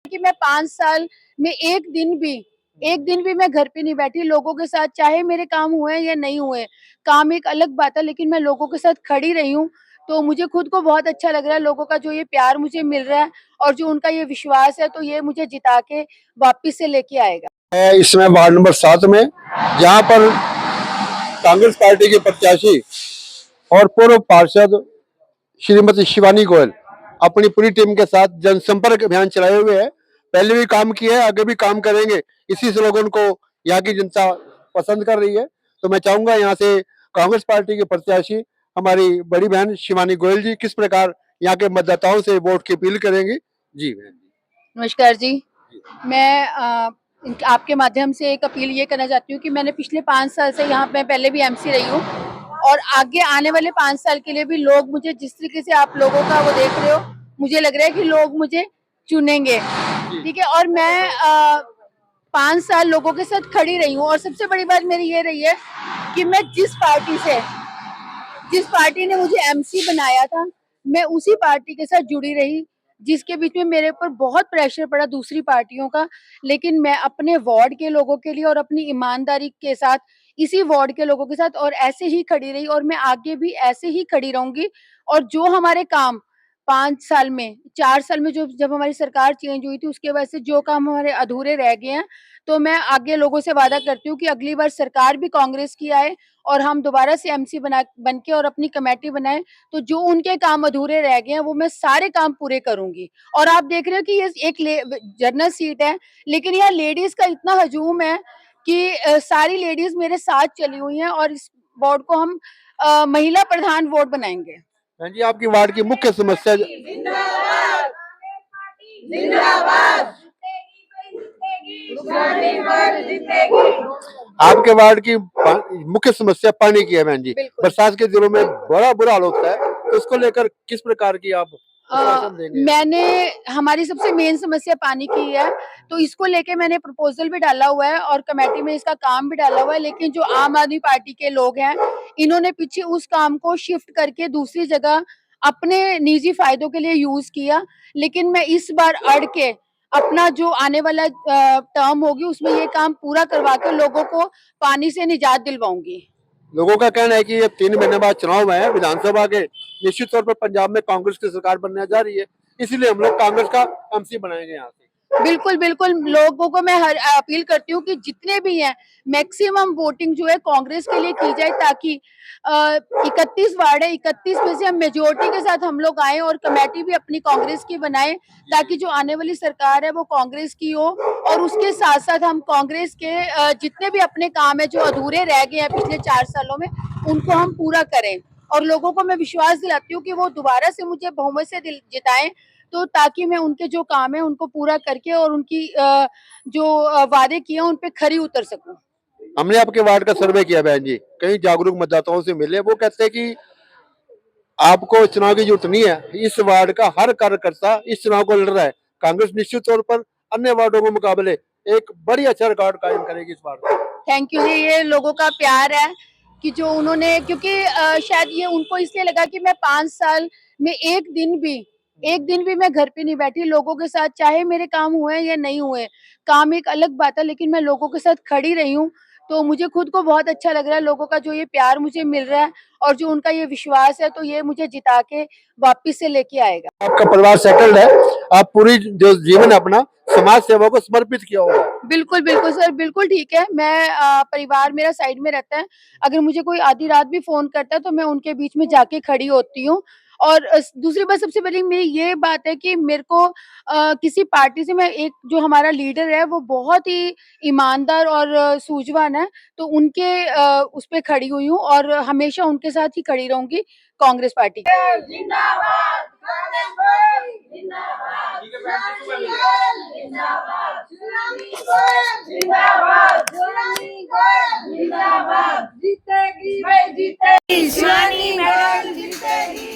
कि मैं 5 साल में एक दिन भी मैं घर पे नहीं बैठी लोगों के साथ, चाहे मेरे काम हुए या नहीं हुए। काम एक अलग बात है, लेकिन मैं लोगों के साथ खड़ी रही हूँ, तो मुझे खुद को बहुत अच्छा लग रहा है। लोगों का जो ये प्यार मुझे मिल रहा है और जो उनका ये विश्वास है, तो ये मुझे जिता के वापस से लेके आएगा। इसमें वार्ड नंबर 7 में, जहां पर कांग्रेस पार्टी के प्रत्याशी और पूर्व पार्षद श्रीमती शिवानी गोयल अपनी पूरी टीम के साथ जनसंपर्क अभियान चलाए हुए हैं। पहले भी काम किया है, आगे भी काम करेंगे। इसी स्लोगन को यहाँ की जनता पसंद कर रही है। तो मैं चाहूंगा यहाँ से कांग्रेस पार्टी के प्रत्याशी हमारी बड़ी बहन शिवानी गोयल जी किस प्रकार यहाँ के मतदाताओं से वोट की अपील करेंगी। जी बहन जी। नमस्कार जी। मैं आपके माध्यम से एक अपील ये करना चाहती हूँ कि मैंने पिछले 5 साल से यहाँ पे पहले भी एमसी रही हूँ और आगे आने वाले 5 साल के लिए भी लोग मुझे जिस तरीके से आप लोगों का वो देख रहे हो, मुझे लग रहा है कि लोग मुझे चुनेंगे, ठीक है। और मैं 5 साल लोगों के साथ खड़ी रही हूँ और सबसे बड़ी बात मेरी ये रही है कि मैं जिस पार्टी ने मुझे एमसी बनाया था, मैं उसी पार्टी के साथ जुड़ी रही, जिसके बीच में मेरे ऊपर बहुत प्रेशर पड़ा दूसरी पार्टियों का, लेकिन मैं अपने वार्ड के लोगों के लिए और अपनी ईमानदारी के साथ इसी वार्ड के लोगों के साथ और ऐसे ही खड़ी रही और मैं आगे भी ऐसे ही खड़ी रहूंगी। और जो हमारे काम 4 साल में जो जब हमारी सरकार चेंज हुई थी, उसके वजह से जो काम हमारे अधूरे रह गए हैं, तो मैं आगे लोगों से वादा करती हूँ कि अगली बार सरकार भी कांग्रेस की आए और हम दोबारा से एमसी बन के और अपनी कमेटी बनाए, तो जो उनके काम अधूरे रह गए हैं वो मैं सारे काम पूरे करूंगी। और आप देख रहे हो कि ये एक जनरल सीट है, लेकिन यहाँ लेडीज का इतना हजूम है कि सारी लेडीज मेरे साथ चली हुई हैं और इस वार्ड को हम महिला प्रधान वार्ड बनाएंगे। बहन जी, आपकी वार्ड की मुख्य समस्या जिंदाबाद, जिंदाबाद, आपके वार्ड की मुख्य समस्या पानी की है बहन जी। बरसात के दिनों में बड़ा बुरा हाल होता है, तो उसको लेकर किस प्रकार की आप मैंने हमारी सबसे मेन समस्या पानी की है, तो इसको लेके मैंने प्रपोजल भी डाला हुआ है और कमेटी में इसका काम भी डाला हुआ है। लेकिन जो आम आदमी पार्टी के लोग हैं, इन्होंने पीछे उस काम को शिफ्ट करके दूसरी जगह अपने निजी फायदों के लिए यूज किया। लेकिन मैं इस बार अड़ के अपना जो आने वाला टर्म होगी उसमें ये काम पूरा करवा के लोगों को पानी से निजात दिलवाऊंगी। लोगों का कहना है कि ये 3 महीने बाद चुनाव है विधानसभा के, निश्चित तौर पर पंजाब में कांग्रेस की सरकार बनने जा रही है, इसीलिए हम लोग कांग्रेस का एमसी बनाएंगे यहाँ से। बिल्कुल बिल्कुल, लोगों को मैं हर अपील करती हूँ कि जितने भी हैं मैक्सिमम वोटिंग जो है कांग्रेस के लिए की जाए, ताकि 31 वार्ड है, 31 में से हम मेजोरिटी के साथ हम लोग आए और कमेटी भी अपनी कांग्रेस की बनाए, ताकि जो आने वाली सरकार है वो कांग्रेस की हो। और उसके साथ साथ हम कांग्रेस के जितने भी अपने काम है जो अधूरे रह गए हैं पिछले 4 सालों में, उनको हम पूरा करें। और लोगों को मैं विश्वास दिलाती हूँ कि वो दोबारा से मुझे बहुमत से जिताएं, तो ताकि मैं उनके जो काम है उनको पूरा करके और उनकी जो वादे किए उन पे खरी उतर सकूं। हमने आपके वार्ड का सर्वे किया बहन जी, कई जागरूक मतदाताओं से मिले, वो कहते हैं कि आपको चुनाव की जरूरत नहीं है, इस वार्ड का हर कार्यकर्ता इस चुनाव को लड़ रहा है। कांग्रेस निश्चित तौर पर अन्य वार्डों के मुकाबले एक बड़ी अच्छा रिकॉर्ड कायम करेगी इस बार। थैंक यू जी, ये लोगों का प्यार है कि जो उन्होंने, क्योंकि शायद ये उनको इसलिए लगा कि मैं 5 साल में एक दिन भी मैं घर पे नहीं बैठी लोगों के साथ, चाहे मेरे काम हुए या नहीं हुए। काम एक अलग बात है, लेकिन मैं लोगों के साथ खड़ी रही हूँ, तो मुझे खुद को बहुत अच्छा लग रहा है। लोगों का जो ये प्यार मुझे मिल रहा है और जो उनका ये विश्वास है, तो ये मुझे जिता के वापिस से लेके आएगा। आपका परिवार सेटल्ड है, आप पूरी जो जीवन अपना समाज सेवा को समर्पित किया होगा। बिल्कुल बिल्कुल सर, बिल्कुल ठीक है। मैं परिवार मेरा साइड में रहता है, अगर मुझे कोई आधी रात भी फोन करता है तो मैं उनके बीच में जाके खड़ी होती हूँ। और दूसरी बात, सबसे बड़ी मेरी ये बात है कि मेरे को किसी पार्टी से, मैं एक जो हमारा लीडर है वो बहुत ही ईमानदार और सूझवान है, तो उनके उस पे खड़ी हुई हूँ और हमेशा उनके साथ ही खड़ी रहूंगी कांग्रेस पार्टी। जिंदाबाद, जिंदाबाद, जीतेगी, जीतेगी, शिवानी मैडम जीतेगी।